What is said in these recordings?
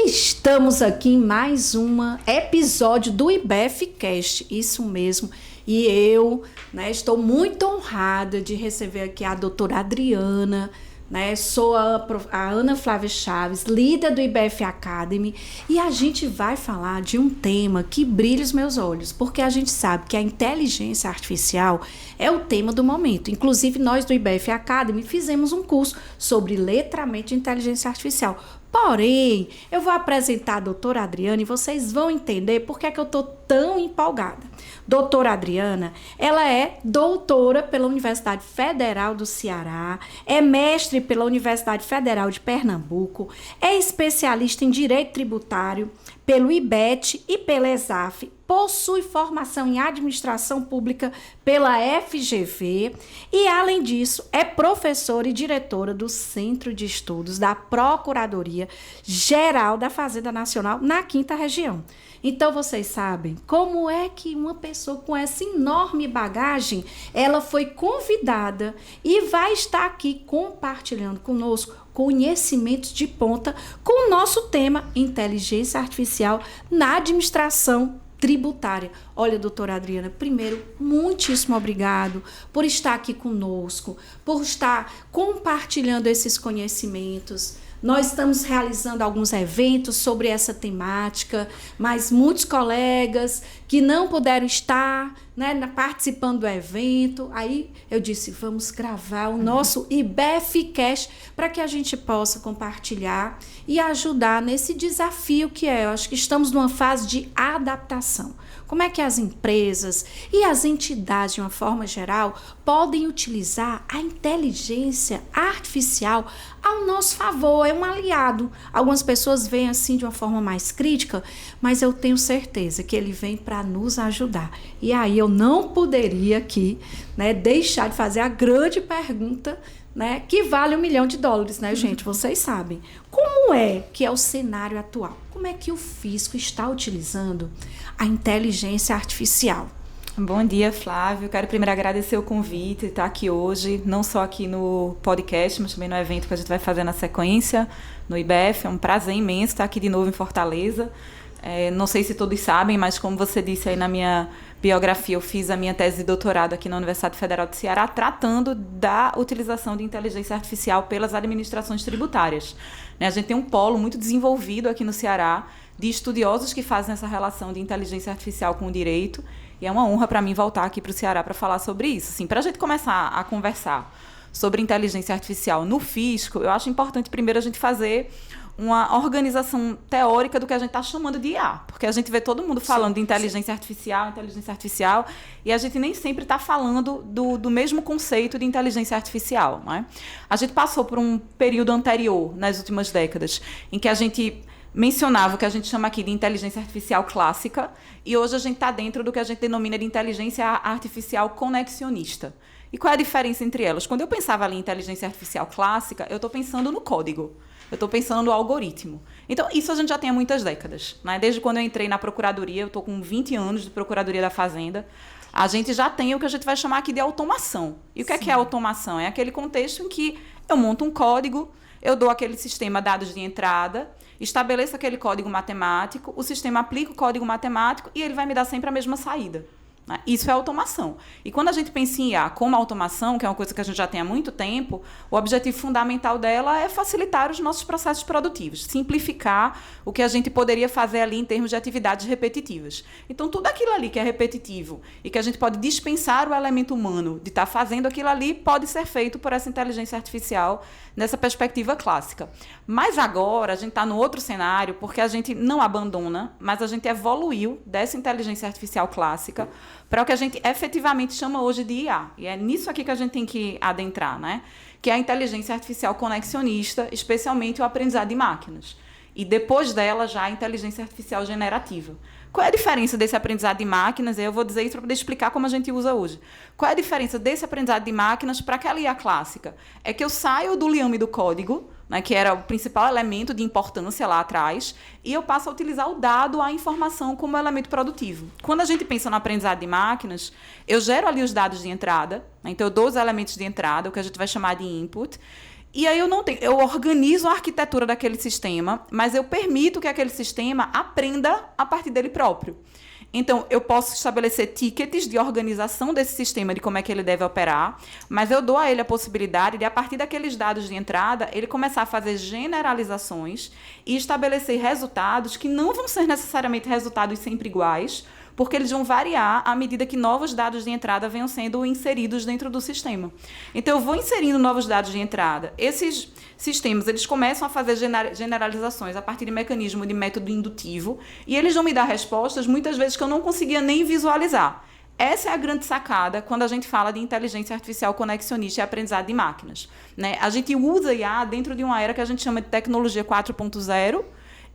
Estamos aqui em mais um episódio do IBEFcast, isso mesmo. E eu, estou muito honrada de receber aqui a doutora Adriana, sou a Ana Flávia Chaves, líder do IBEF Academy, e a gente vai falar de um tema que brilha os meus olhos, porque a gente sabe que a inteligência artificial é o tema do momento. Inclusive, nós do IBEF Academy fizemos um curso sobre letramento de inteligência artificial. Porém, eu vou apresentar a doutora Adriana e vocês vão entender por que é que eu estou tão empolgada. Doutora Adriana, ela é doutora pela Universidade Federal do Ceará, é mestre pela Universidade Federal de Pernambuco, é especialista em Direito Tributário pelo IBET e pela ESAF, possui formação em Administração Pública pela FGV e, além disso, é professora e diretora do Centro de Estudos da Procuradoria Geral da Fazenda Nacional na 5ª Região. Então, vocês sabem como é que uma pessoa com essa enorme bagagem, ela foi convidada e vai estar aqui compartilhando conosco conhecimentos de ponta com o nosso tema inteligência artificial na administração tributária. Olha, doutora Adriana, primeiro, muitíssimo obrigado por estar aqui conosco, por estar compartilhando esses conhecimentos. Nós estamos realizando alguns eventos sobre essa temática, mas muitos colegas que não puderam estar, participando do evento. Aí eu disse, vamos gravar o nosso IBEFcast para que a gente possa compartilhar e ajudar nesse desafio que é. Eu acho que estamos numa fase de adaptação. Como é que as empresas e as entidades, de uma forma geral, podem utilizar a inteligência artificial ao nosso favor? É um aliado. Algumas pessoas veem assim de uma forma mais crítica, mas eu tenho certeza que ele vem para nos ajudar. E aí eu não poderia aqui, deixar de fazer a grande pergunta, que vale $1 milhão, gente? Vocês sabem. Como é que é o cenário atual? Como é que o fisco está utilizando a inteligência artificial? Bom dia, Flávio. Quero primeiro agradecer o convite de estar aqui hoje, não só aqui no podcast, mas também no evento que a gente vai fazer na sequência, no IBEF. É um prazer imenso estar aqui de novo em Fortaleza. Não sei se todos sabem, mas como você disse aí na minha biografia, eu fiz a minha tese de doutorado aqui na Universidade Federal do Ceará, tratando da utilização de inteligência artificial pelas administrações tributárias. A gente tem um polo muito desenvolvido aqui no Ceará de estudiosos que fazem essa relação de inteligência artificial com o direito, e é uma honra para mim voltar aqui para o Ceará para falar sobre isso. Assim, para a gente começar a conversar sobre inteligência artificial no fisco, eu acho importante primeiro a gente fazer uma organização teórica do que a gente está chamando de IA, porque a gente vê todo mundo falando de inteligência artificial, e a gente nem sempre está falando do mesmo conceito de inteligência artificial. A gente passou por um período anterior, nas últimas décadas, em que a gente mencionava o que a gente chama aqui de inteligência artificial clássica, e hoje a gente está dentro do que a gente denomina de inteligência artificial conexionista. E qual é a diferença entre elas? Quando eu pensava ali em inteligência artificial clássica, eu estou pensando no código. Eu estou pensando no algoritmo. Então, isso a gente já tem há muitas décadas. Desde quando eu entrei na Procuradoria, eu estou com 20 anos de Procuradoria da Fazenda, a gente já tem o que a gente vai chamar aqui de automação. E o que é automação? É aquele contexto em que eu monto um código, eu dou aquele sistema dados de entrada, estabeleço aquele código matemático, o sistema aplica o código matemático e ele vai me dar sempre a mesma saída. Isso é automação. E quando a gente pensa em IA como automação, que é uma coisa que a gente já tem há muito tempo, o objetivo fundamental dela é facilitar os nossos processos produtivos, simplificar o que a gente poderia fazer ali em termos de atividades repetitivas. Então, tudo aquilo ali que é repetitivo e que a gente pode dispensar o elemento humano de estar fazendo aquilo ali, pode ser feito por essa inteligência artificial nessa perspectiva clássica. Mas agora a gente está no outro cenário, porque a gente não abandona, mas a gente evoluiu dessa inteligência artificial clássica para o que a gente efetivamente chama hoje de IA. E é nisso aqui que a gente tem que adentrar, que é a inteligência artificial conexionista, especialmente o aprendizado de máquinas. E depois dela já a inteligência artificial generativa. Qual é a diferença desse aprendizado de máquinas? Eu vou dizer isso para poder explicar como a gente usa hoje. Qual é a diferença desse aprendizado de máquinas para aquela IA clássica? É que eu saio do liame do código, né, que era o principal elemento de importância lá atrás, e eu passo a utilizar o dado, a informação, como elemento produtivo. Quando a gente pensa no aprendizado de máquinas, eu gero ali os dados de entrada, né, então eu dou os elementos de entrada, o que a gente vai chamar de input, e aí eu organizo a arquitetura daquele sistema, mas eu permito que aquele sistema aprenda a partir dele próprio. Então, eu posso estabelecer tickets de organização desse sistema, de como é que ele deve operar, mas eu dou a ele a possibilidade de, a partir daqueles dados de entrada, ele começar a fazer generalizações e estabelecer resultados que não vão ser necessariamente resultados sempre iguais, porque eles vão variar à medida que novos dados de entrada venham sendo inseridos dentro do sistema. Então, eu vou inserindo novos dados de entrada. Esses sistemas, eles começam a fazer generalizações a partir de mecanismo de método indutivo, e eles vão me dar respostas, muitas vezes, que eu não conseguia nem visualizar. Essa é a grande sacada quando a gente fala de inteligência artificial conexionista e aprendizado de máquinas, né? A gente usa IA dentro de uma era que a gente chama de tecnologia 4.0,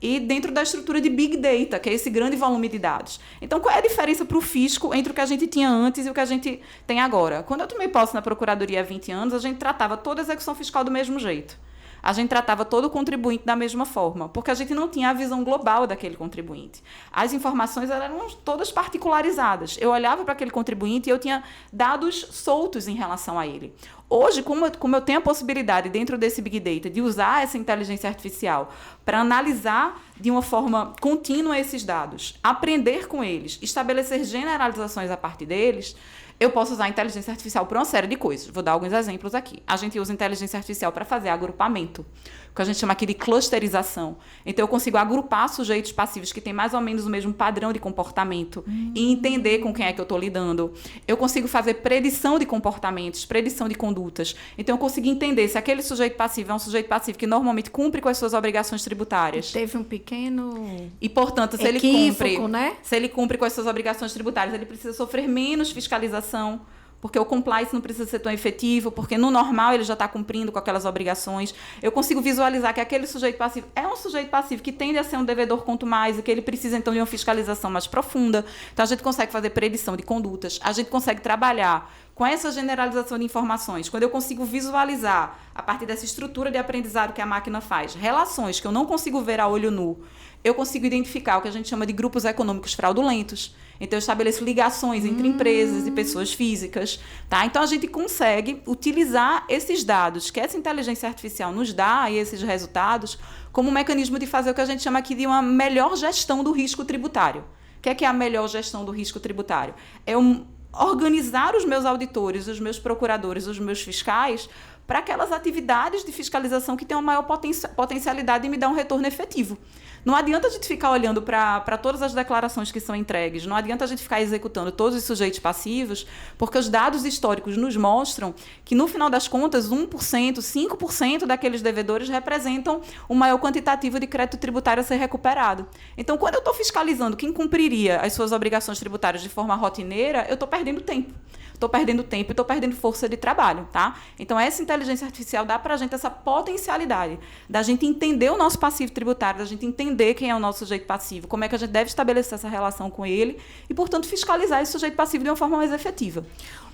e dentro da estrutura de Big Data, que é esse grande volume de dados. Então, qual é a diferença para o fisco entre o que a gente tinha antes e o que a gente tem agora? Quando eu tomei posse na Procuradoria há 20 anos, a gente tratava toda a execução fiscal do mesmo jeito. A gente tratava todo o contribuinte da mesma forma, porque a gente não tinha a visão global daquele contribuinte. As informações eram todas particularizadas. Eu olhava para aquele contribuinte e eu tinha dados soltos em relação a ele. Hoje, como eu tenho a possibilidade, dentro desse Big Data, de usar essa inteligência artificial para analisar de uma forma contínua esses dados, aprender com eles, estabelecer generalizações a partir deles, eu posso usar a inteligência artificial para uma série de coisas. Vou dar alguns exemplos aqui. A gente usa inteligência artificial para fazer agrupamento, o que a gente chama aqui de clusterização. Então, eu consigo agrupar sujeitos passivos que têm mais ou menos o mesmo padrão de comportamento e entender com quem é que eu estou lidando. Eu consigo fazer predição de comportamentos, predição de condutas. Então, eu consigo entender se aquele sujeito passivo é um sujeito passivo que normalmente cumpre com as suas obrigações tributárias. Teve um pequeno e, portanto, se ele cumpre com as suas obrigações tributárias, ele precisa sofrer menos fiscalização, porque o compliance não precisa ser tão efetivo, porque no normal ele já está cumprindo com aquelas obrigações. Eu consigo visualizar que aquele sujeito passivo é um sujeito passivo que tende a ser um devedor quanto mais, e que ele precisa, então, de uma fiscalização mais profunda. Então, a gente consegue fazer predição de condutas, a gente consegue trabalhar com essa generalização de informações. Quando eu consigo visualizar, a partir dessa estrutura de aprendizado que a máquina faz, relações que eu não consigo ver a olho nu, eu consigo identificar o que a gente chama de grupos econômicos fraudulentos. Então, eu estabeleço ligações entre empresas e pessoas físicas. Tá? Então, a gente consegue utilizar esses dados que essa inteligência artificial nos dá, e esses resultados, como um mecanismo de fazer o que a gente chama aqui de uma melhor gestão do risco tributário. O que é a melhor gestão do risco tributário? É organizar os meus auditores, os meus procuradores, os meus fiscais para aquelas atividades de fiscalização que têm uma maior potencialidade de me dar um retorno efetivo. Não adianta a gente ficar olhando para todas as declarações que são entregues, não adianta a gente ficar executando todos os sujeitos passivos, porque os dados históricos nos mostram que, no final das contas, 1%, 5% daqueles devedores representam o maior quantitativo de crédito tributário a ser recuperado. Então, quando eu estou fiscalizando quem cumpriria as suas obrigações tributárias de forma rotineira, eu estou perdendo tempo. Estou perdendo tempo e estou perdendo força de trabalho, tá? Então, essa inteligência artificial dá para a gente essa potencialidade da gente entender o nosso passivo tributário, da gente entender quem é o nosso sujeito passivo, como é que a gente deve estabelecer essa relação com ele e, portanto, fiscalizar esse sujeito passivo de uma forma mais efetiva.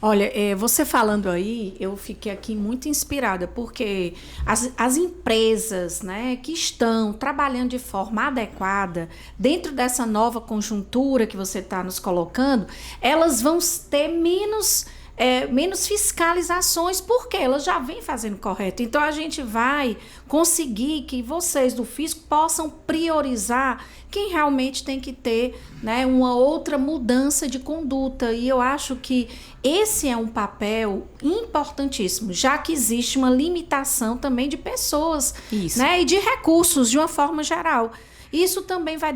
Olha, você falando aí, eu fiquei aqui muito inspirada, porque as empresas, né, que estão trabalhando de forma adequada, dentro dessa nova conjuntura que você está nos colocando, elas vão ter menos fiscalizações, porque elas já vêm fazendo correto. Então, a gente vai conseguir que vocês do fisco possam priorizar quem realmente tem que ter, né, uma outra mudança de conduta. E eu acho que esse é um papel importantíssimo, já que existe uma limitação também de pessoas, né, e de recursos de uma forma geral. Isso também vai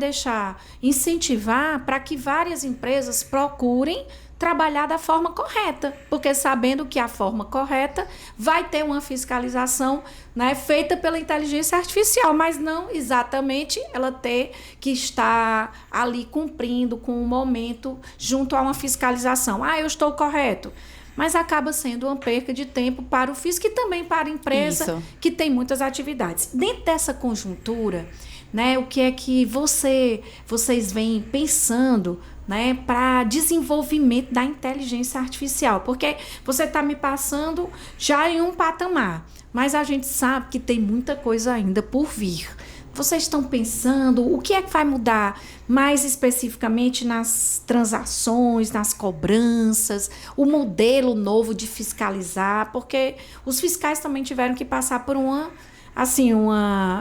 incentivar para que várias empresas procurem trabalhar da forma correta, porque sabendo que a forma correta vai ter uma fiscalização, né, feita pela inteligência artificial, mas não exatamente ela ter que estar ali cumprindo com um momento junto a uma fiscalização. Eu estou correto. Mas acaba sendo uma perca de tempo para o fisco e também para a empresa que tem muitas atividades. Dentro dessa conjuntura, né? O que é que vocês vêm pensando, né, para desenvolvimento da inteligência artificial? Porque você está me passando já em um patamar, mas a gente sabe que tem muita coisa ainda por vir. Vocês estão pensando o que é que vai mudar mais especificamente nas transações, nas cobranças, o modelo novo de fiscalizar, porque os fiscais também tiveram que passar por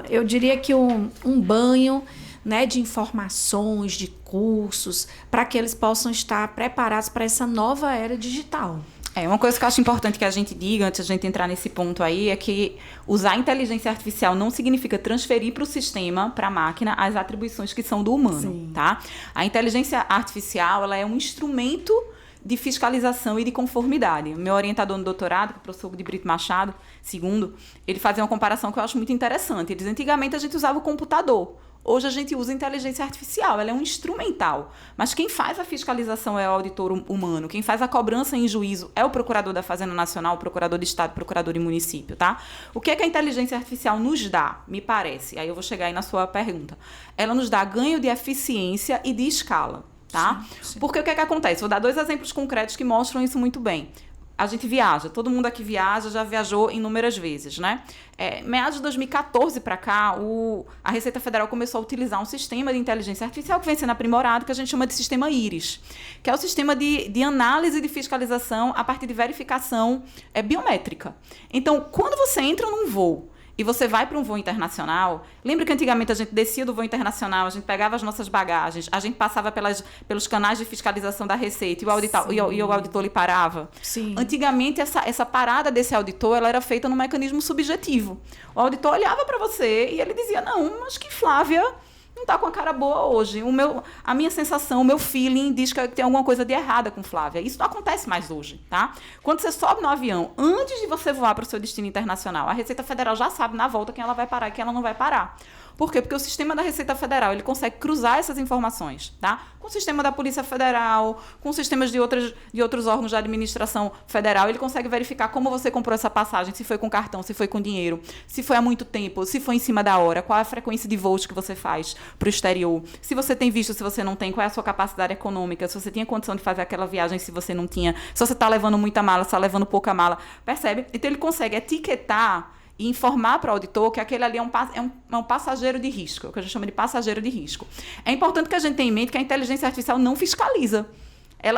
eu diria que um banho, né, de informações, de cursos, para que eles possam estar preparados para essa nova era digital. Uma coisa que eu acho importante que a gente diga, antes de a gente entrar nesse ponto aí, é que usar a inteligência artificial não significa transferir para o sistema, para a máquina, as atribuições que são do humano. Sim. Tá? A inteligência artificial, ela é um instrumento de fiscalização e de conformidade. O meu orientador no doutorado, que é o professor de Brito Machado, segundo, ele fazia uma comparação que eu acho muito interessante. Ele diz, antigamente a gente usava o computador. Hoje a gente usa inteligência artificial, ela é um instrumental. Mas quem faz a fiscalização é o auditor humano. Quem faz a cobrança em juízo é o procurador da Fazenda Nacional, o procurador de Estado, o procurador de município, tá? O que é que a inteligência artificial nos dá, me parece? Aí eu vou chegar aí na sua pergunta. Ela nos dá ganho de eficiência e de escala, tá? Sim. Porque o que é que acontece? Vou dar 2 exemplos concretos que mostram isso muito bem. A gente viaja, todo mundo aqui viaja, já viajou inúmeras vezes, né? Meados de 2014 para cá, a Receita Federal começou a utilizar um sistema de inteligência artificial que vem sendo aprimorado, que a gente chama de sistema IRIS, que é o sistema de análise de fiscalização a partir de verificação biométrica. Então, quando você entra num voo e você vai para um voo internacional, lembra que antigamente a gente descia do voo internacional, a gente pegava as nossas bagagens, a gente passava pelos canais de fiscalização da Receita e o auditor lhe parava? Sim. Antigamente, essa parada desse auditor ela era feita num mecanismo subjetivo. O auditor olhava para você e ele dizia, não, acho que Flávia não está com a cara boa hoje. A minha sensação, o meu feeling diz que tem alguma coisa de errada com Flávia. Isso não acontece mais hoje, tá? Quando você sobe no avião, antes de você voar para o seu destino internacional, a Receita Federal já sabe na volta quem ela vai parar e quem ela não vai parar. Por quê? Porque o sistema da Receita Federal, ele consegue cruzar essas informações, tá? Com o sistema da Polícia Federal, com sistemas de outros órgãos da administração federal, ele consegue verificar como você comprou essa passagem, se foi com cartão, se foi com dinheiro, se foi há muito tempo, se foi em cima da hora, qual é a frequência de voos que você faz para o exterior, se você tem visto, se você não tem, qual é a sua capacidade econômica, se você tinha condição de fazer aquela viagem, se você não tinha, se você está levando muita mala, se está levando pouca mala, percebe? Então ele consegue etiquetar e informar para o auditor que aquele ali é um passageiro de risco, que a gente chama de passageiro de risco. É importante que a gente tenha em mente que a inteligência artificial não fiscaliza.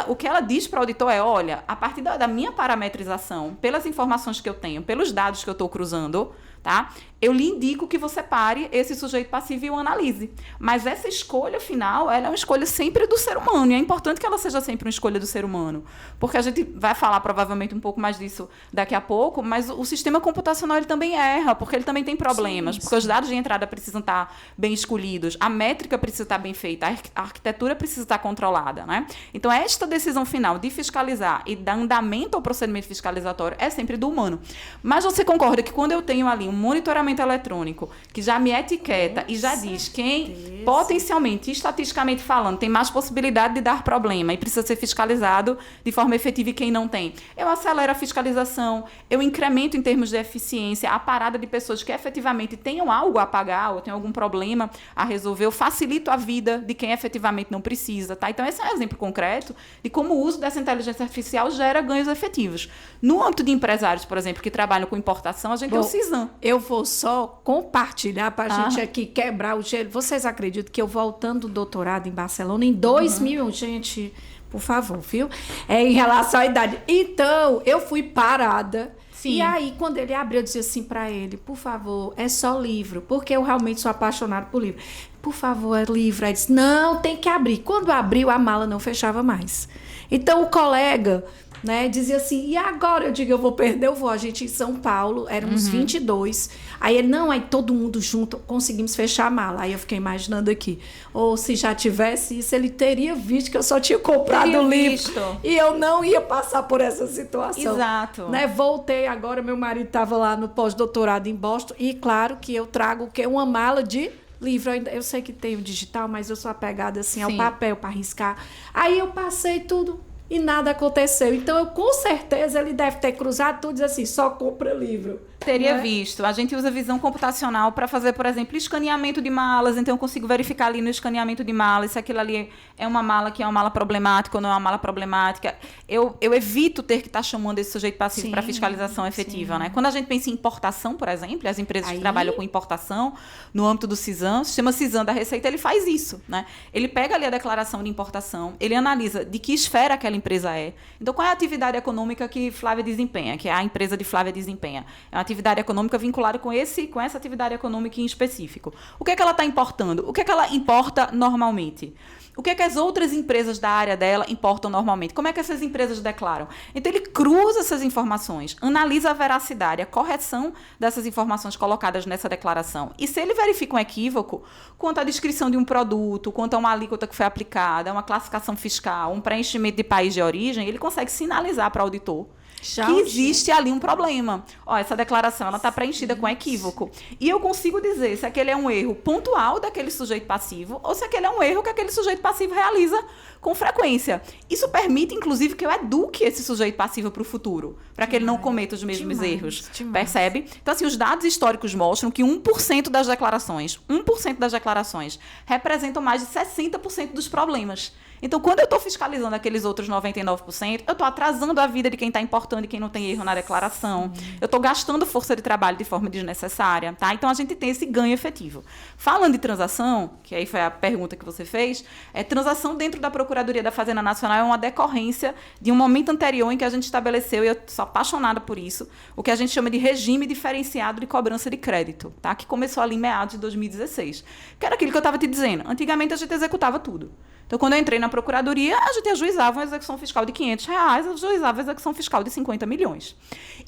O que ela diz para o auditor é, olha, a partir da minha parametrização, pelas informações que eu tenho, pelos dados que eu estou cruzando, tá? Eu lhe indico que você pare esse sujeito passivo e o analise. Mas essa escolha final, ela é uma escolha sempre do ser humano. E é importante que ela seja sempre uma escolha do ser humano. Porque a gente vai falar provavelmente um pouco mais disso daqui a pouco, mas o sistema computacional ele também erra, porque ele também tem problemas. Sim. Porque os dados de entrada precisam estar bem escolhidos, a métrica precisa estar bem feita, a arquitetura precisa estar controlada, né? Então, esta decisão final de fiscalizar e dar andamento ao procedimento fiscalizatório é sempre do humano. Mas você concorda que quando eu tenho ali um monitoramento eletrônico que já me etiqueta e já diz quem potencialmente, estatisticamente falando, tem mais possibilidade de dar problema e precisa ser fiscalizado de forma efetiva e quem não tem, eu acelero a fiscalização, eu incremento em termos de eficiência a parada de pessoas que efetivamente tenham algo a pagar ou tenham algum problema a resolver, eu facilito a vida de quem efetivamente não precisa, tá? Então esse é um exemplo concreto de como o uso dessa inteligência artificial gera ganhos efetivos. No âmbito de empresários, por exemplo, que trabalham com importação, a gente tem o CISAM. Eu vou só compartilhar para a gente aqui quebrar o gelo. Vocês acreditam que eu voltando do doutorado em Barcelona, em 2000, gente, por favor, viu? Em relação à idade. Então, eu fui parada. Sim. E aí, quando ele abriu, eu disse assim para ele, por favor, é só livro, porque eu realmente sou apaixonada por livro. Por favor, é livro. Aí disse, não, tem que abrir. Quando abriu, a mala não fechava mais. Então, o colega, né, dizia assim, e agora? Eu digo, eu vou perder o voo. A gente em São Paulo, éramos 22. Aí ele, não, aí todo mundo junto, conseguimos fechar a mala. Aí eu fiquei imaginando aqui, ou se já tivesse isso, ele teria visto que eu só tinha comprado o livro. E eu não ia passar por essa situação. Exato. Né? Voltei agora, meu marido estava lá no pós-doutorado em Boston, e claro que eu trago o quê? Uma mala de livro. Eu sei que tem o digital, mas eu sou apegada assim ao papel para riscar. Aí eu passei tudo. E nada aconteceu. Então, com certeza, ele deve ter cruzado tudo e disse assim, só compra livro. Teria visto. A gente usa visão computacional para fazer, por exemplo, escaneamento de malas. Então, eu consigo verificar ali no escaneamento de malas se aquilo ali é uma mala que é uma mala problemática ou não é uma mala problemática. Eu evito ter que estar chamando esse sujeito passivo para fiscalização efetiva. Né? Quando a gente pensa em importação, por exemplo, as empresas que trabalham com importação no âmbito do CISAM, o sistema CISAM da Receita, ele faz isso. Né? Ele pega ali a declaração de importação, ele analisa de que esfera aquela empresa é. Então, qual é a atividade econômica que Flávia desempenha, que a empresa de Flávia desempenha? É uma atividade econômica vinculada com essa atividade econômica em específico. O que é que ela está importando? O que é que ela importa normalmente? O que é que as outras empresas da área dela importam normalmente? Como é que essas empresas declaram? Então, ele cruza essas informações, analisa a veracidade, a correção dessas informações colocadas nessa declaração. E se ele verifica um equívoco quanto à descrição de um produto, quanto a uma alíquota que foi aplicada, uma classificação fiscal, um preenchimento de país de origem, ele consegue sinalizar para o auditor que existe ali um problema. Essa declaração está preenchida com equívoco. E eu consigo dizer se aquele é um erro pontual daquele sujeito passivo ou se aquele é um erro que aquele sujeito passivo realiza com frequência. Isso permite, inclusive, que eu eduque esse sujeito passivo para o futuro, para que ele não cometa os mesmos erros. Percebe? Então, assim, os dados históricos mostram que 1% das declarações representam mais de 60% dos problemas. Então, quando eu estou fiscalizando aqueles outros 99%, eu estou atrasando a vida de quem está importando e quem não tem erro na declaração. Eu estou gastando força de trabalho de forma desnecessária. Tá? Então, a gente tem esse ganho efetivo. Falando de transação, que aí foi a pergunta que você fez, transação dentro da Procuradoria da Fazenda Nacional é uma decorrência de um momento anterior em que a gente estabeleceu, e eu sou apaixonada por isso, o que a gente chama de regime diferenciado de cobrança de crédito, tá? Que começou ali em meados de 2016. Que era aquilo que eu estava te dizendo. Antigamente, a gente executava tudo. Então, quando eu entrei na Procuradoria, a gente ajuizava uma execução fiscal de R$500, ajuizava a execução fiscal de 50 milhões.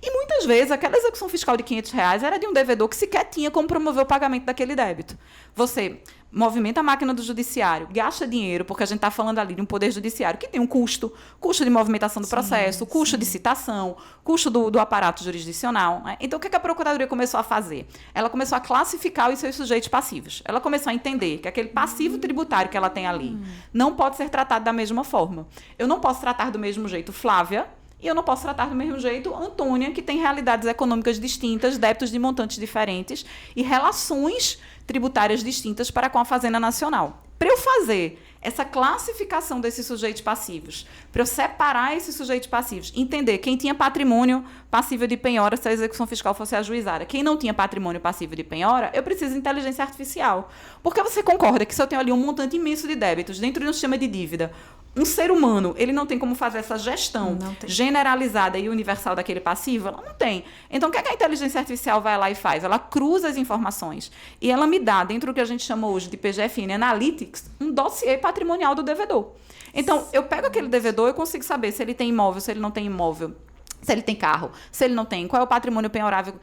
E muitas vezes, aquela execução fiscal de R$500 era de um devedor que sequer tinha como promover o pagamento daquele débito. Você movimenta a máquina do judiciário, gasta dinheiro, porque a gente está falando ali de um poder judiciário que tem um custo de movimentação do processo, custo de citação, custo do aparato jurisdicional. Né? Então, o que a Procuradoria começou a fazer? Ela começou a classificar os seus sujeitos passivos. Ela começou a entender que aquele passivo tributário que ela tem ali não pode ser tratado da mesma forma. Eu não posso tratar do mesmo jeito Flávia, e eu não posso tratar do mesmo jeito Antônia, que tem realidades econômicas distintas, débitos de montantes diferentes e relações tributárias distintas para com a Fazenda Nacional. Para eu fazer essa classificação desses sujeitos passivos, para eu separar esses sujeitos passivos, entender quem tinha patrimônio passível de penhora se a execução fiscal fosse ajuizada, quem não tinha patrimônio passível de penhora, eu preciso de inteligência artificial. Porque você concorda que se eu tenho ali um montante imenso de débitos dentro de um sistema de dívida, um ser humano, ele não tem como fazer essa gestão generalizada e universal daquele passivo? Ela não tem. Então, o que a inteligência artificial vai lá e faz? Ela cruza as informações e ela me dá, dentro do que a gente chama hoje de PGFN Analytics, um dossiê patrimonial do devedor. Então, eu pego aquele devedor e consigo saber se ele tem imóvel, se ele não tem imóvel, se ele tem carro, se ele não tem, qual é o patrimônio penhorável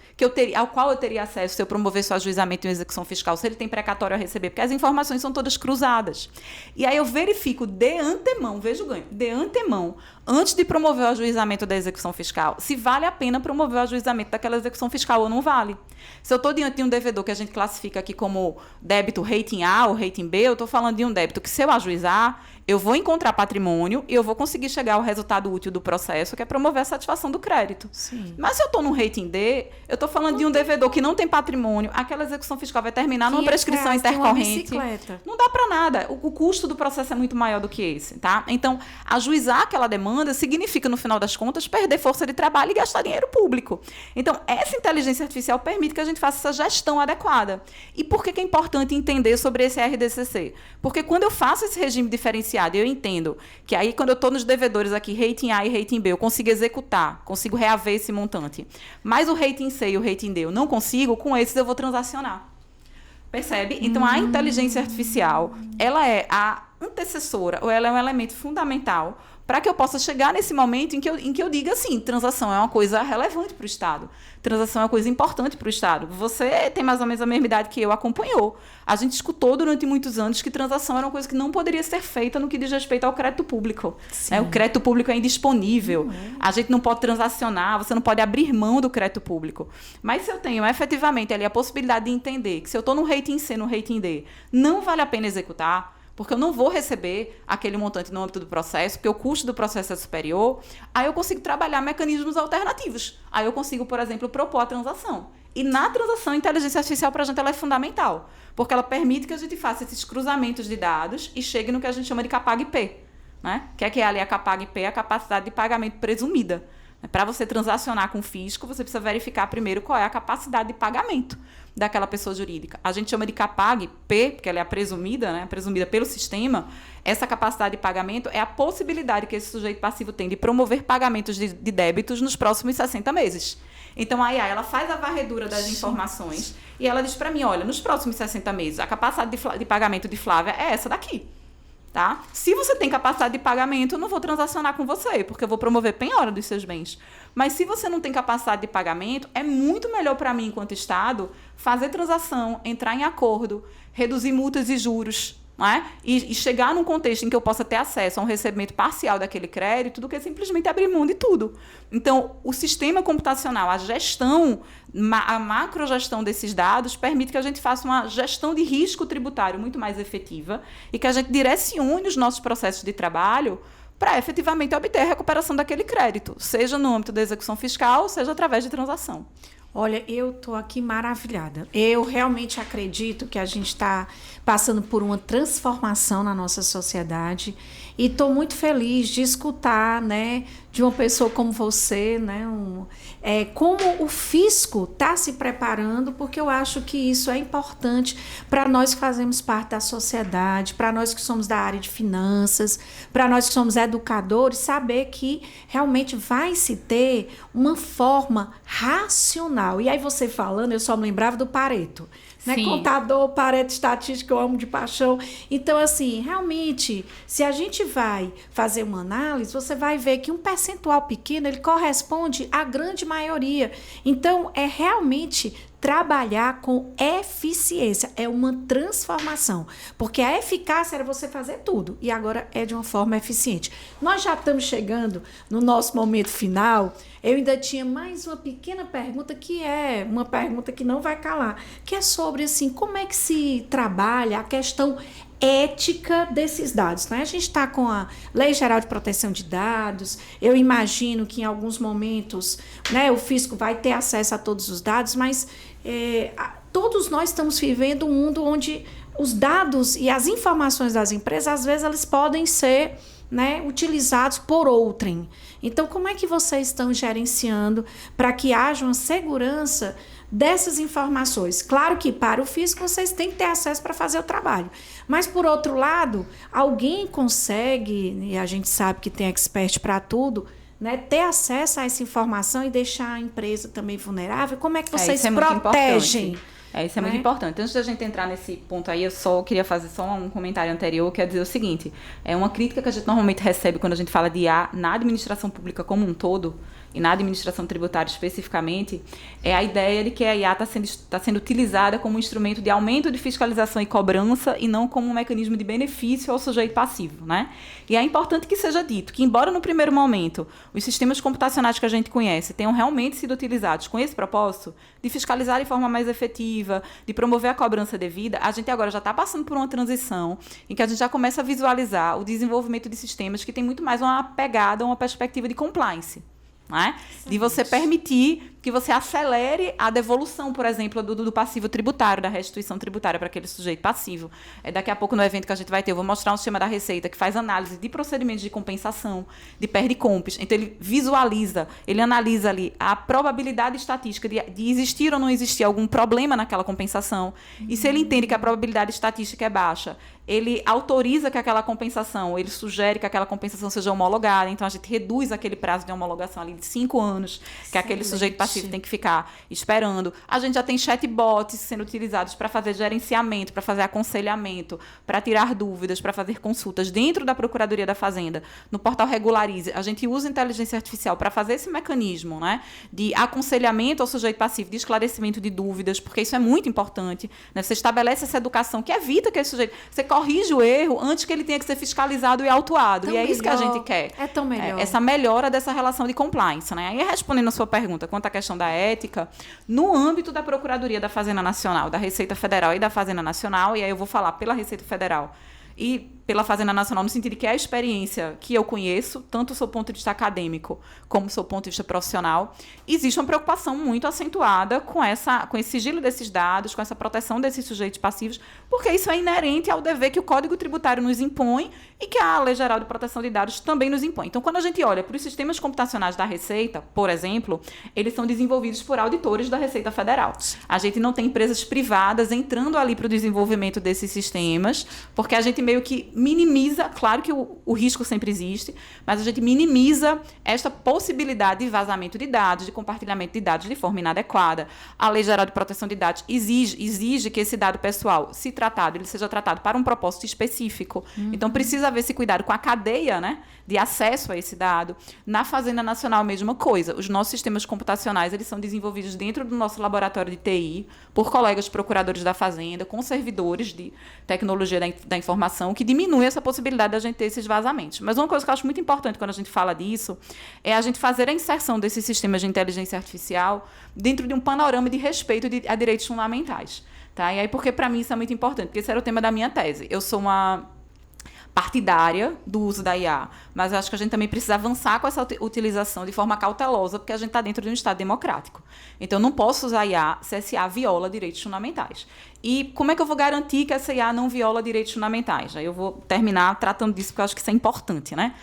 ao qual eu teria acesso se eu promovesse o ajuizamento e execução fiscal, se ele tem precatório a receber, porque as informações são todas cruzadas. E aí eu verifico de antemão, veja o ganho, de antemão, antes de promover o ajuizamento da execução fiscal, se vale a pena promover o ajuizamento daquela execução fiscal ou não vale. Se eu estou diante de um devedor que a gente classifica aqui como débito rating A ou rating B, eu estou falando de um débito que, se eu ajuizar, eu vou encontrar patrimônio e eu vou conseguir chegar ao resultado útil do processo, que é promover a satisfação do crédito. Sim. Mas se eu estou num rating D, eu estou falando de um devedor que não tem patrimônio, aquela execução fiscal vai terminar numa prescrição intercorrente. Não dá para nada. O custo do processo é muito maior do que esse. Tá? Então, ajuizar aquela demanda significa, no final das contas, perder força de trabalho e gastar dinheiro público. Então, essa inteligência artificial permite que a gente faça essa gestão adequada. E por que é importante entender sobre esse RDCC? Porque quando eu faço esse regime diferenciado, eu entendo que aí, quando eu estou nos devedores aqui, rating A e rating B, eu consigo executar, consigo reaver esse montante. Mas o rating C e o rating D eu não consigo, com esses eu vou transacionar. Percebe? Então, a inteligência artificial, ela é a antecessora, ou ela é um elemento fundamental para que eu possa chegar nesse momento em que eu diga assim, transação é uma coisa relevante para o Estado. Transação é uma coisa importante para o Estado. Você tem mais ou menos a mesma idade que eu, acompanhou. A gente escutou durante muitos anos que transação era uma coisa que não poderia ser feita no que diz respeito ao crédito público. O crédito público é indisponível. A gente não pode transacionar, você não pode abrir mão do crédito público. Mas se eu tenho efetivamente ali a possibilidade de entender que, se eu estou no rating C, no rating D, não vale a pena executar, porque eu não vou receber aquele montante no âmbito do processo, porque o custo do processo é superior, aí eu consigo trabalhar mecanismos alternativos. Aí eu consigo, por exemplo, propor a transação. E na transação, a inteligência artificial, para a gente, ela é fundamental, porque ela permite que a gente faça esses cruzamentos de dados e chegue no que a gente chama de CAPAG-P. Né? Que é ali a CAPAG-P, a capacidade de pagamento presumida. Para você transacionar com o fisco, você precisa verificar primeiro qual é a capacidade de pagamento daquela pessoa jurídica. A gente chama de CAPAG-P, porque ela é a presumida, né? Presumida pelo sistema. Essa capacidade de pagamento é a possibilidade que esse sujeito passivo tem de promover pagamentos de débitos nos próximos 60 meses. Então, a IA, ela faz a varredura das informações e ela diz para mim, olha, nos próximos 60 meses, a capacidade de pagamento de Flávia é essa daqui. Tá? Se você tem capacidade de pagamento, eu não vou transacionar com você, porque eu vou promover penhora dos seus bens. Mas se você não tem capacidade de pagamento, é muito melhor para mim, enquanto Estado, fazer transação, entrar em acordo, reduzir multas e juros, não é? E chegar num contexto em que eu possa ter acesso a um recebimento parcial daquele crédito do que simplesmente abrir mão de tudo. Então, o sistema computacional, a gestão, a macrogestão desses dados permite que a gente faça uma gestão de risco tributário muito mais efetiva e que a gente direcione os nossos processos de trabalho para efetivamente obter a recuperação daquele crédito, seja no âmbito da execução fiscal, seja através de transação. Olha, eu estou aqui maravilhada. Eu realmente acredito que a gente está passando por uma transformação na nossa sociedade e estou muito feliz de escutar, né, de uma pessoa como você, né, como o fisco está se preparando, porque eu acho que isso é importante para nós que fazemos parte da sociedade, para nós que somos da área de finanças, para nós que somos educadores, saber que realmente vai se ter uma forma racional. E aí você falando, eu só me lembrava do Pareto. Né? Contador, Pareto, estatística, eu amo de paixão. Então, assim, realmente, se a gente vai fazer uma análise, você vai ver que um percentual pequeno, ele corresponde à grande maioria. Então, é realmente trabalhar com eficiência, é uma transformação, porque a eficácia era você fazer tudo, e agora é de uma forma eficiente. Nós já estamos chegando no nosso momento final. Eu ainda tinha mais uma pequena pergunta, que é uma pergunta que não vai calar, que é sobre, assim, como é que se trabalha a questão ética desses dados, né? A gente está com a Lei Geral de Proteção de Dados, eu imagino que em alguns momentos, né, o fisco vai ter acesso a todos os dados, mas todos nós estamos vivendo um mundo onde os dados e as informações das empresas, às vezes, eles podem ser, né, utilizados por outrem. Então, como é que vocês estão gerenciando para que haja uma segurança dessas informações? Claro que para o fisco vocês têm que ter acesso para fazer o trabalho. Mas, por outro lado, alguém consegue, e a gente sabe que tem expert para tudo, né, ter acesso a essa informação e deixar a empresa também vulnerável? Como é que vocês protegem? Isso é muito importante. Antes da gente entrar nesse ponto aí, eu só queria fazer só um comentário anterior, que é dizer o seguinte: é uma crítica que a gente normalmente recebe quando a gente fala de IA na administração pública como um todo, e na administração tributária especificamente, é a ideia de que a IA está sendo utilizada como um instrumento de aumento de fiscalização e cobrança e não como um mecanismo de benefício ao sujeito passivo, né? E é importante que seja dito que, embora no primeiro momento os sistemas computacionais que a gente conhece tenham realmente sido utilizados com esse propósito de fiscalizar de forma mais efetiva, de promover a cobrança devida, a gente agora já está passando por uma transição em que a gente já começa a visualizar o desenvolvimento de sistemas que tem muito mais uma pegada, uma perspectiva de compliance. Né? De você permitir que você acelere a devolução, por exemplo, do passivo tributário, da restituição tributária para aquele sujeito passivo. Daqui a pouco, no evento que a gente vai ter, eu vou mostrar um sistema da Receita que faz análise de procedimentos de compensação, de perde-compes. Então, ele visualiza, ele analisa ali a probabilidade estatística de existir ou não existir algum problema naquela compensação. E se ele entende que a probabilidade estatística é baixa, ele autoriza que aquela compensação, ele sugere que aquela compensação seja homologada. Então, a gente reduz aquele prazo de homologação ali de 5 anos, que aquele sujeito passivo tem que ficar esperando. A gente já tem chatbots sendo utilizados para fazer gerenciamento, para fazer aconselhamento, para tirar dúvidas, para fazer consultas dentro da Procuradoria da Fazenda. No portal Regularize, a gente usa inteligência artificial para fazer esse mecanismo, né, de aconselhamento ao sujeito passivo, de esclarecimento de dúvidas, porque isso é muito importante, né? Você estabelece essa educação que evita que esse sujeito... Você corrige o erro antes que ele tenha que ser fiscalizado e autuado. E é isso que a gente quer. É tão melhor. Essa melhora dessa relação de compliance, né? E respondendo a sua pergunta quanto à questão da ética, no âmbito da Procuradoria da Fazenda Nacional, da Receita Federal e da Fazenda Nacional, e aí eu vou falar pela Receita Federal, e pela Fazenda Nacional, no sentido de que é a experiência que eu conheço, tanto do seu ponto de vista acadêmico como do seu ponto de vista profissional, existe uma preocupação muito acentuada com esse sigilo desses dados, com essa proteção desses sujeitos passivos, porque isso é inerente ao dever que o Código Tributário nos impõe e que a Lei Geral de Proteção de Dados também nos impõe. Então, quando a gente olha para os sistemas computacionais da Receita, por exemplo, eles são desenvolvidos por auditores da Receita Federal. A gente não tem empresas privadas entrando ali para o desenvolvimento desses sistemas, porque a gente meio que minimiza, claro que o risco sempre existe, mas a gente minimiza esta possibilidade de vazamento de dados, de compartilhamento de dados de forma inadequada. A Lei Geral de Proteção de Dados exige que esse dado pessoal, se tratado, ele seja tratado para um propósito específico. Então, precisa haver esse cuidado com a cadeia, né, de acesso a esse dado. Na Fazenda Nacional, a mesma coisa. Os nossos sistemas computacionais, eles são desenvolvidos dentro do nosso laboratório de TI, por colegas procuradores da Fazenda, com servidores de tecnologia da informação, que diminui essa possibilidade de a gente ter esses vazamentos. Mas uma coisa que eu acho muito importante quando a gente fala disso é a gente fazer a inserção desses sistemas de inteligência artificial dentro de um panorama de respeito a direitos fundamentais. Tá? E aí, porque para mim isso é muito importante, porque esse era o tema da minha tese. Eu sou uma partidária do uso da IA, mas acho que a gente também precisa avançar com essa utilização de forma cautelosa, porque a gente está dentro de um Estado democrático. Então, eu não posso usar IA se essa IA viola direitos fundamentais. E como é que eu vou garantir que essa IA não viola direitos fundamentais? Aí eu vou terminar tratando disso, porque eu acho que isso é importante, né?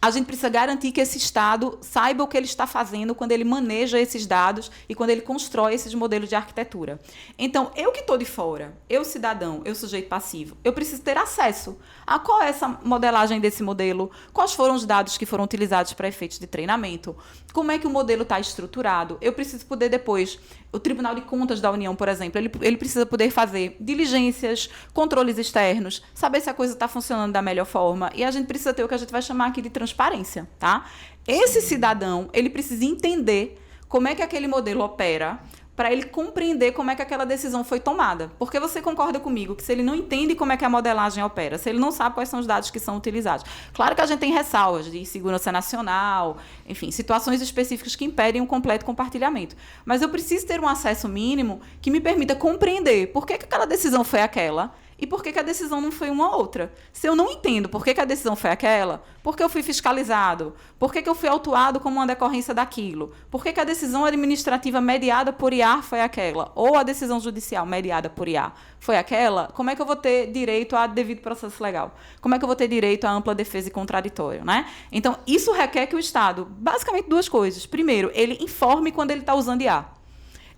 A gente precisa garantir que esse Estado saiba o que ele está fazendo quando ele maneja esses dados e quando ele constrói esses modelos de arquitetura. Então, eu que estou de fora, eu cidadão, eu sujeito passivo, eu preciso ter acesso a qual é essa modelagem desse modelo, quais foram os dados que foram utilizados para efeitos de treinamento, como é que o modelo está estruturado. Eu preciso poder depois, o Tribunal de Contas da União, por exemplo, ele precisa poder fazer diligências, controles externos, saber se a coisa está funcionando da melhor forma, e a gente precisa ter o que a gente vai chamar aqui de transparência, tá? Esse cidadão, ele precisa entender como é que aquele modelo opera, para ele compreender como é que aquela decisão foi tomada. Porque você concorda comigo que se ele não entende como é que a modelagem opera, se ele não sabe quais são os dados que são utilizados. Claro que a gente tem ressalvas de segurança nacional, enfim, situações específicas que impedem um completo compartilhamento. Mas eu preciso ter um acesso mínimo que me permita compreender por que aquela decisão foi aquela e por que a decisão não foi uma outra. Se eu não entendo por que a decisão foi aquela, por que eu fui fiscalizado, por que eu fui autuado como uma decorrência daquilo, por que a decisão administrativa mediada por IA foi aquela, ou a decisão judicial mediada por IA foi aquela, como é que eu vou ter direito a devido processo legal? Como é que eu vou ter direito à ampla defesa e contraditório, né? Então, isso requer que o Estado, basicamente duas coisas. Primeiro, ele informe quando ele está usando IA.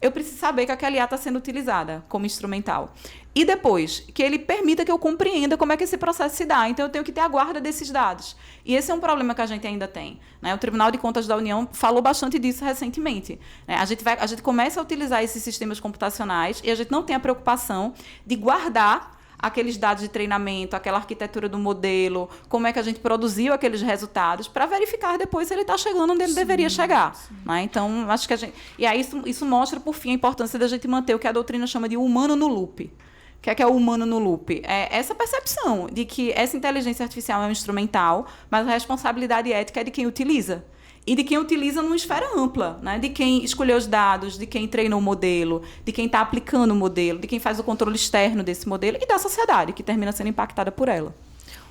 Eu preciso saber que aquela IA está sendo utilizada como instrumental. E depois, que ele permita que eu compreenda como é que esse processo se dá. Então, eu tenho que ter a guarda desses dados. E esse é um problema que a gente ainda tem, né? O Tribunal de Contas da União falou bastante disso recentemente, né? A gente começa a utilizar esses sistemas computacionais e a gente não tem a preocupação de guardar aqueles dados de treinamento, aquela arquitetura do modelo, como é que a gente produziu aqueles resultados, para verificar depois se ele está chegando onde ele deveria chegar. Né? Então, acho que a gente... E aí isso mostra, por fim, a importância da gente manter o que a doutrina chama de humano no loop. O que é o humano no loop? É essa percepção de que essa inteligência artificial é um instrumental, mas a responsabilidade ética é de quem utiliza. E de quem utiliza numa esfera ampla, né? De quem escolheu os dados, de quem treinou o modelo, de quem está aplicando o modelo, de quem faz o controle externo desse modelo e da sociedade, que termina sendo impactada por ela.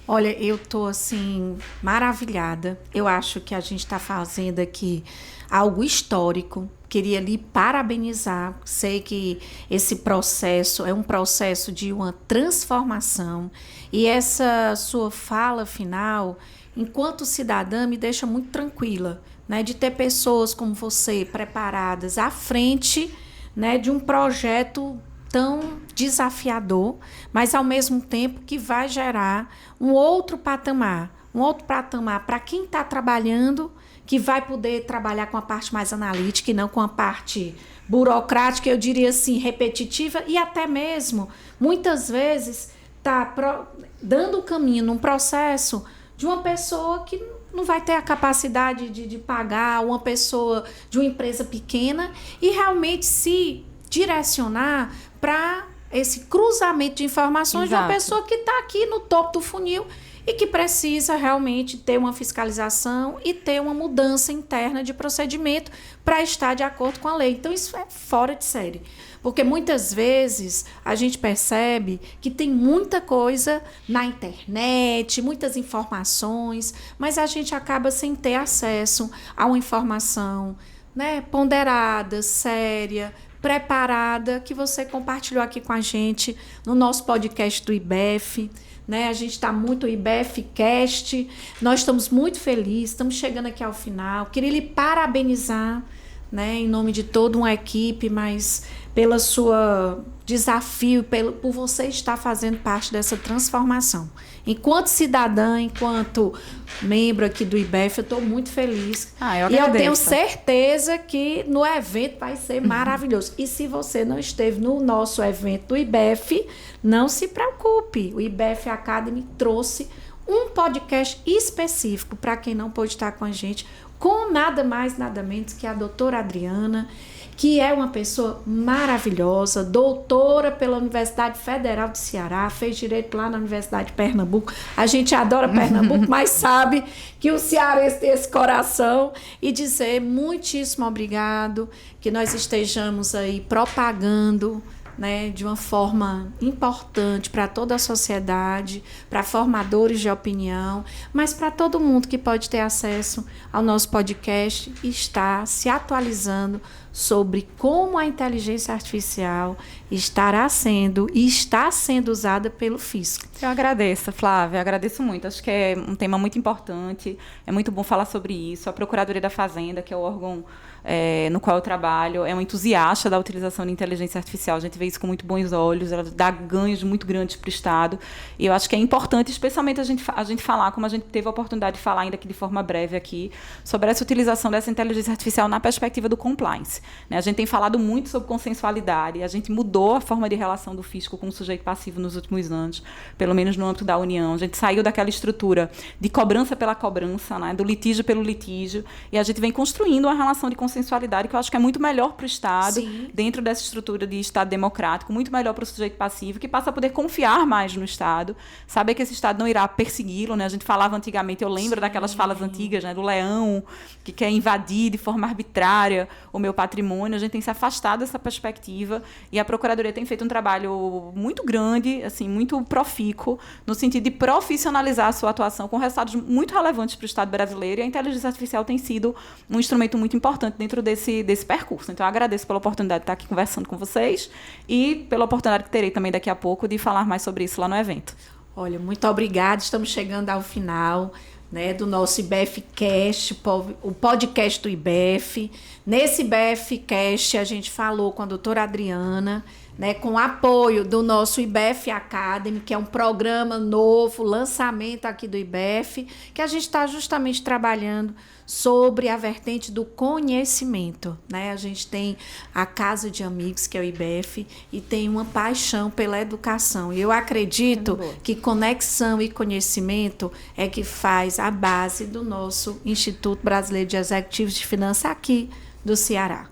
Olha, eu estou, assim, maravilhada. Eu acho que a gente está fazendo aqui algo histórico. Queria lhe parabenizar. Sei que esse processo é um processo de uma transformação. E essa sua fala final, enquanto cidadã, me deixa muito tranquila, né, de ter pessoas como você preparadas à frente, né, de um projeto tão desafiador, mas ao mesmo tempo que vai gerar um outro patamar para quem está trabalhando, que vai poder trabalhar com a parte mais analítica e não com a parte burocrática, eu diria assim, repetitiva, e até mesmo, muitas vezes, está dando o caminho num processo de uma pessoa que não vai ter a capacidade de pagar, uma pessoa de uma empresa pequena, e realmente se direcionar para esse cruzamento de informações. Exato. De uma pessoa que está aqui no topo do funil e que precisa realmente ter uma fiscalização e ter uma mudança interna de procedimento para estar de acordo com a lei. Então, isso é fora de série. Porque muitas vezes a gente percebe que tem muita coisa na internet, muitas informações, mas a gente acaba sem ter acesso a uma informação, né, ponderada, séria, preparada, que você compartilhou aqui com a gente no nosso podcast do IBEF. Né? A gente está muito IBEFcast, nós estamos muito felizes, estamos chegando aqui ao final. Queria lhe parabenizar, né, em nome de toda uma equipe, mas pelo seu desafio, por você estar fazendo parte dessa transformação. Enquanto cidadã, enquanto membro aqui do IBEF, eu estou muito feliz. Eu e eu tenho certeza que no evento vai ser maravilhoso. E se você não esteve no nosso evento do IBEF, não se preocupe. O IBEF Academy trouxe um podcast específico para quem não pôde estar com a gente, com nada mais, nada menos que a doutora Adriana, que é uma pessoa maravilhosa, doutora pela Universidade Federal do Ceará, fez direito lá na Universidade de Pernambuco. A gente adora Pernambuco, mas sabe que o cearense tem esse coração. E dizer muitíssimo obrigado, que nós estejamos aí propagando, né, de uma forma importante para toda a sociedade, para formadores de opinião, mas para todo mundo que pode ter acesso ao nosso podcast e está se atualizando sobre como a inteligência artificial estará sendo e está sendo usada pelo fisco. Eu agradeço, Flávia, agradeço muito. Acho que é um tema muito importante, é muito bom falar sobre isso. A Procuradoria da Fazenda, que é o órgão no qual eu trabalho, é um entusiasta da utilização de inteligência artificial. A gente vê isso com muito bons olhos, ela dá ganhos muito grandes para o Estado. E eu acho que é importante, especialmente a gente falar, como a gente teve a oportunidade de falar ainda aqui de forma breve aqui, sobre essa utilização dessa inteligência artificial na perspectiva do compliance. A gente tem falado muito sobre consensualidade, a gente mudou a forma de relação do fisco com o sujeito passivo nos últimos anos, pelo menos no âmbito da União. A gente saiu daquela estrutura de cobrança pela cobrança, né, do litígio pelo litígio, e a gente vem construindo uma relação de consensualidade que eu acho que é muito melhor para o Estado, sim, dentro dessa estrutura de Estado democrático, muito melhor para o sujeito passivo, que passa a poder confiar mais no Estado, saber que esse Estado não irá persegui-lo. Né? A gente falava antigamente, eu lembro, sim, daquelas falas antigas, né, do leão que quer invadir de forma arbitrária o meu patrimônio. A gente tem se afastado dessa perspectiva e a Procuradoria tem feito um trabalho muito grande, assim, muito profícuo, no sentido de profissionalizar a sua atuação com resultados muito relevantes para o Estado brasileiro, e a inteligência artificial tem sido um instrumento muito importante dentro desse percurso. Então, eu agradeço pela oportunidade de estar aqui conversando com vocês e pela oportunidade que terei também daqui a pouco de falar mais sobre isso lá no evento. Olha, muito obrigada. Estamos chegando ao final, né, do nosso IBEFcast, o podcast do IBEF. Nesse IBEFcast, a gente falou com a doutora Adriana, né, com apoio do nosso IBEF Academy, que é um programa novo, lançamento aqui do IBEF, que a gente está justamente trabalhando sobre a vertente do conhecimento. Né? A gente tem a Casa de Amigos, que é o IBEF, e tem uma paixão pela educação. E eu acredito que conexão e conhecimento é que faz a base do nosso Instituto Brasileiro de Executivos de Finanças aqui do Ceará.